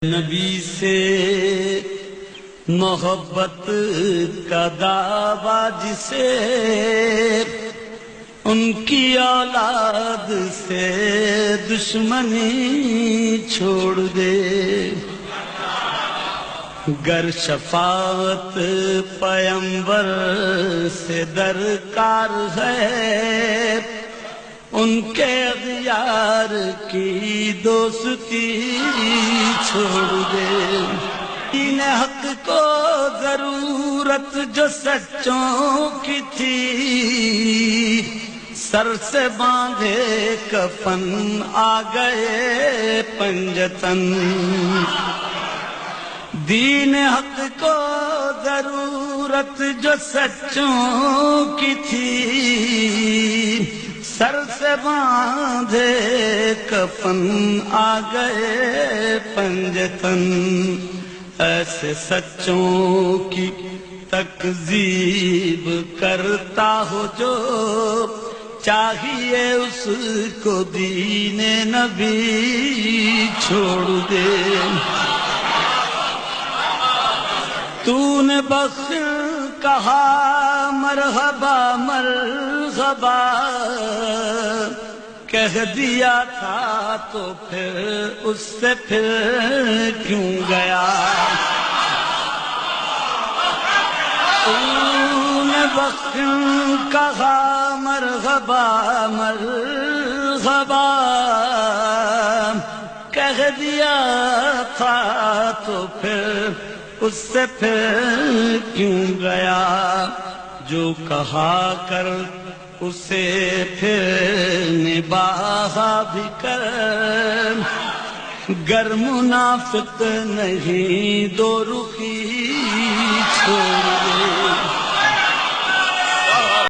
نبی سے محبت کا دعویٰ جسے ان کی اولاد سے دشمنی چھوڑ دے، گر شفاعت پیمبر سے درکار ہے، ان کے اغیار کی دوستی چھوڑ دے۔ دین حق کو ضرورت جو سچوں کی تھی، سر سے باندھے کفن آ گئے پنجتن۔ دین حق کو ضرورت جو سچوں کی تھی، سر سے باندھے کفن آ گئے پنجتن۔ ایسے سچوں کی تکذیب کرتا ہو جو، چاہیے اس کو دین نبی چھوڑ دے۔ تو نے بخل کہا مرحبا مرحبا، کہہ دیا تھا تو پھر اس سے پھر کیوں گیا؟ تو نے بخل کہا مرحبا مرحبا، کہہ دیا تھا تو پھر اس سے پھر کیوں گیا؟ جو کہا کر اسے پھر نباہا بھی کر، گر منافق نہیں دو رخی